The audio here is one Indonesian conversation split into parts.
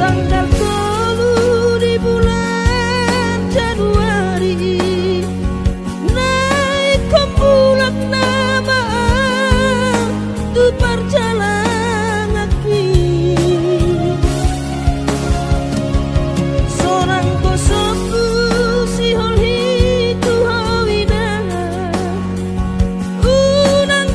Tanggal 10 di bulan Januari naik ke bulan nama tu perjalanan aki seorang kosongku si hol hitu hawida unang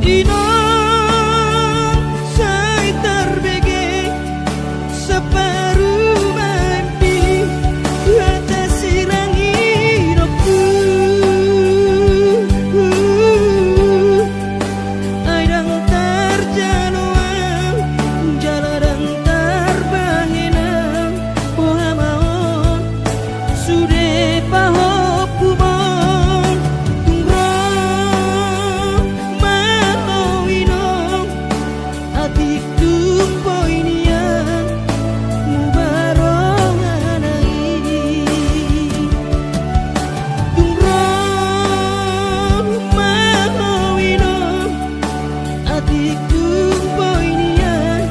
Inong say terbege separuh mimpi atas sirang hidupku. Aidang terjaluan jalanan terbanginang pohamaon sude pahop kumon tungrong mahowinong adik tumpoinian mubarongan ai tungrong mahowinong adik tumpoinian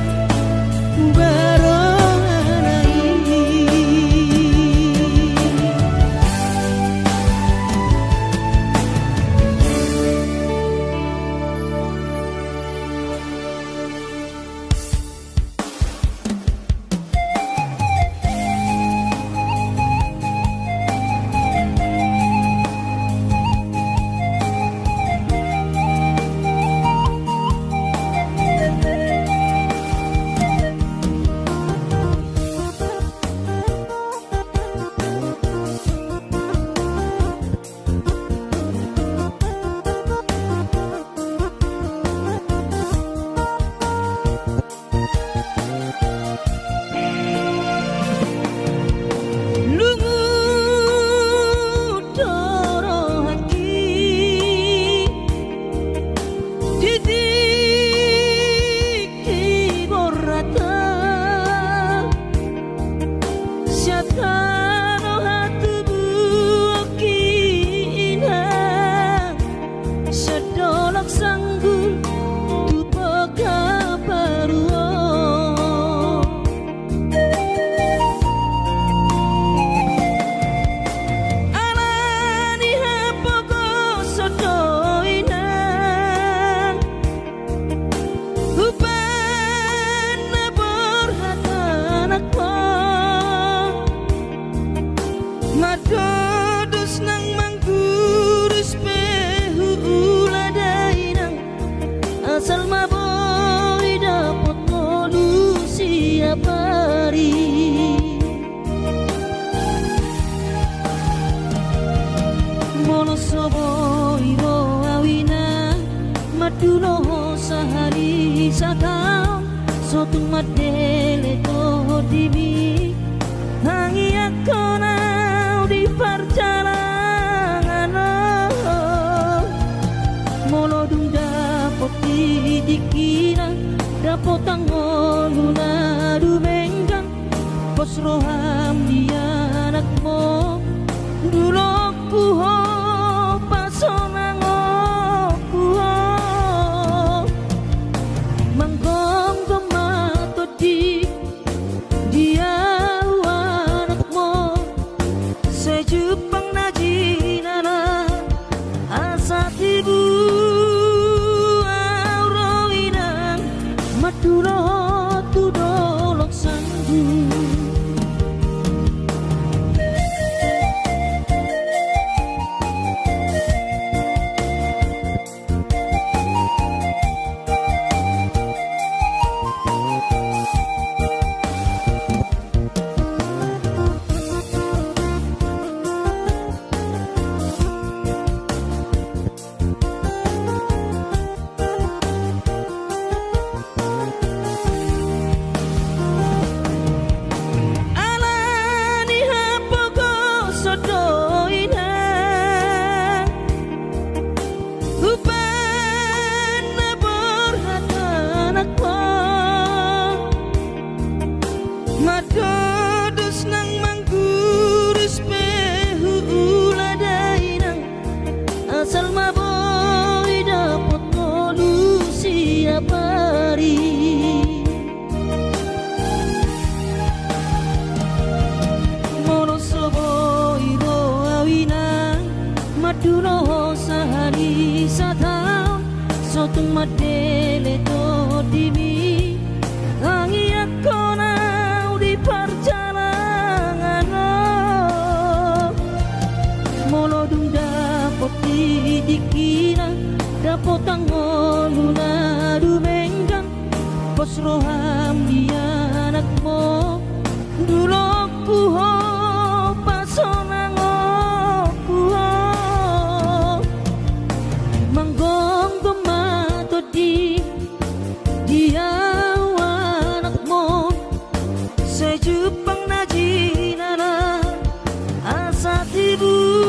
mubarongan ai. Lungu doro hati titik kiborata syatano hatu buokina sedolok sanggul tupoka paruo alani hapoko sodoinang hubana borhatanakmo madodus nang manggurus pehu uladainang asal maboi dapot polusi apari mono soboi ro awina madulo sahari sakau sotung madele to dimi hangi akona di perjalanan mono dung dapot dikira dapot tangon lunadu menggang pos roham dia anakmu dulu kuho pasonango kuho manggong tomato di dia anakmu sejupang najinana asa tibu aurawinang madulo tudolok sanggu. Alani hapoko sodoinang hubana borhatanakmo madodus nang manggurus pehu uladainang asal maboi dapot polusi apari mono soboi ro awinang madulo sahari satau sotung madele to dimi hangi akona di perjalanan molodung dapot dikira dapotang luna dumenggang bos roham dia anakmu dulu ku ho pasonang ku ho manggong gemato di dia anakmu sejupang najinara asa tibu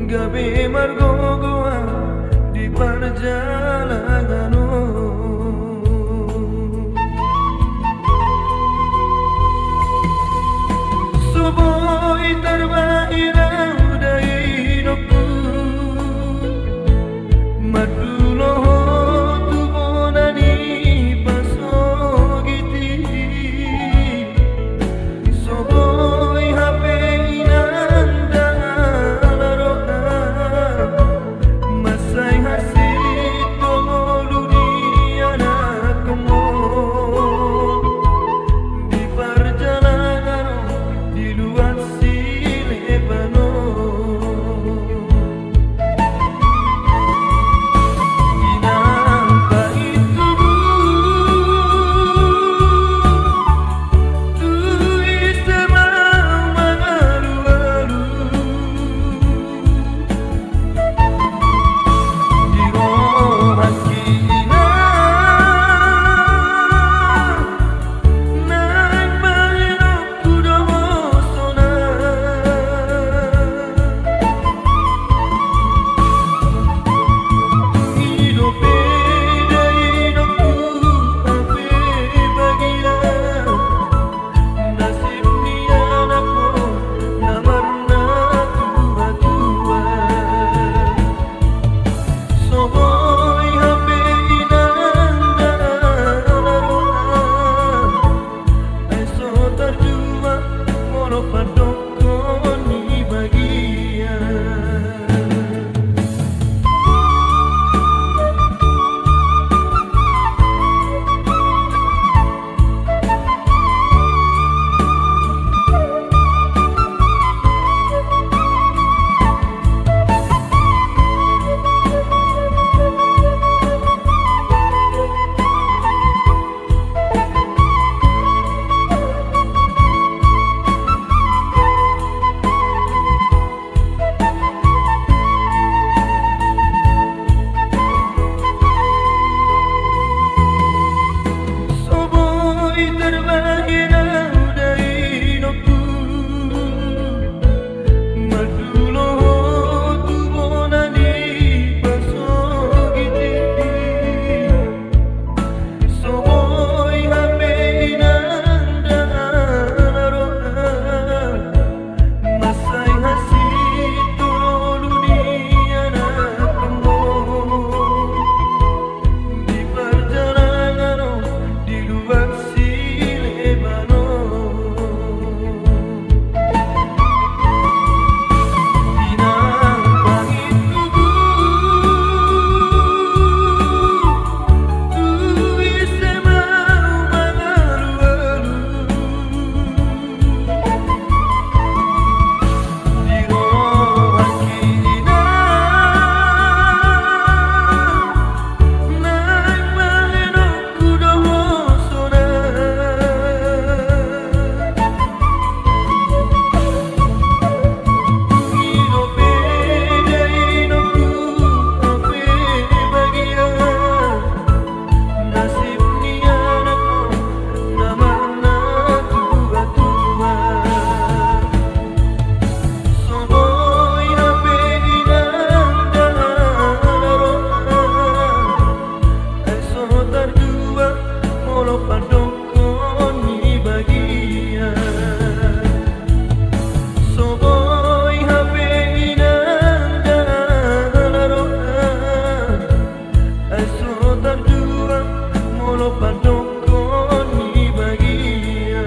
gawe margo goa di perjalananmu. Soboi terbairau dari hidupku, madulo tu bonani pasogiti. Soboi hape inanda laroha, masai hasit tolu dunia nakmo. Di perjalanan di luar Silebano, inamba itu tu isema mangalu-alu di rohan kina naik bayar kuda sona. Hidup beda hidupku ape bagia, nasib ni anakku namarna tua-tua. Soboi hape inanda laroha, eso terjua molo padokon ni bagia. Soboi terbairau dari hidupku, madulo tu bonani pasogiti. Soboi hape inanda laroha, masai hasit tolu dunia nakmo. Di perjalanan di luar Silebano, inamba itu tu isema mangalu-alu di rohan kina naik bayar kuda sona. Hidup beda hidupku ape bagia, nasib ni anakku namarna tua-tua. Soboi hape inanda laroha, eso terjua molo padokon ni bagia. Soboi hape inanda laroha, eso terjua molo padokon ni bagia.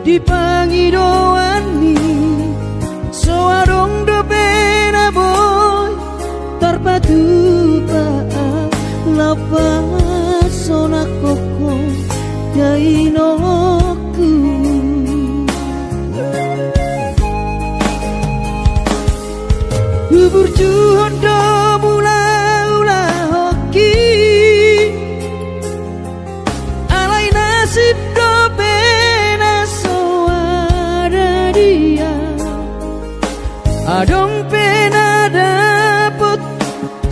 di pangidoani Juhondo mula-ula hoki alai nasib do pena soara dia adong pena dapet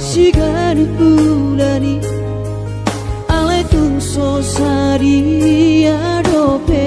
sigari ulani alai tung sosari adope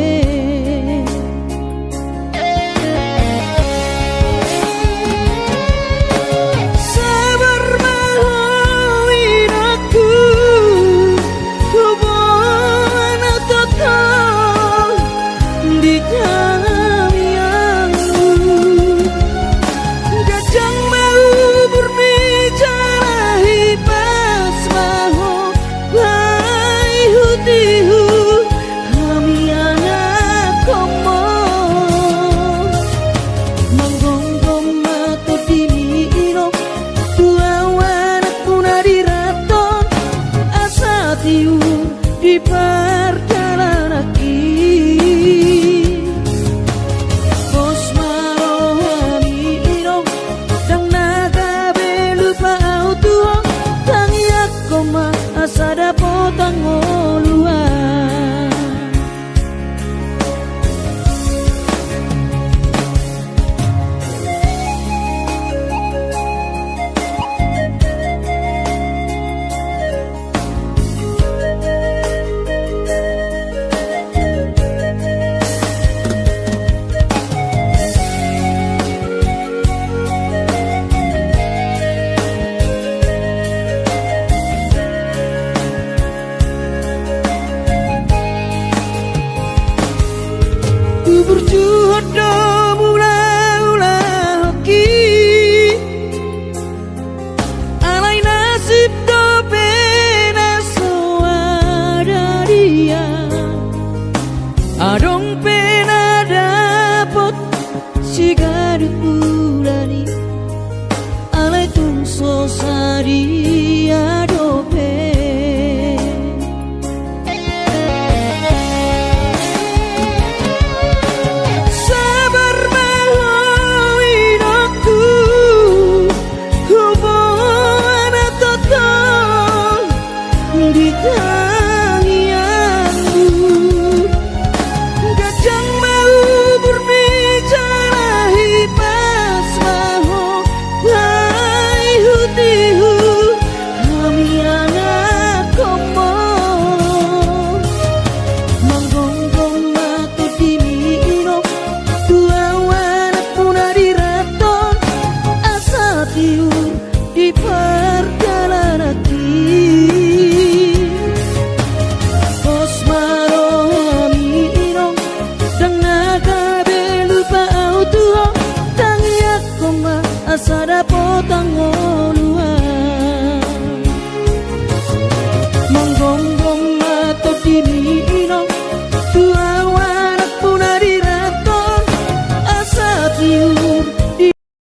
di perjalanan bos marohami ino dang naga belupa auto tang yakoma asada potang oluan Juhondo mula-ula hoki alai nasib do pena soada dia adong pena dapot sigari ulani alai tung sosari adope di perjalanan bos marohami ino dang naga belupa auto tang yakoma asada potang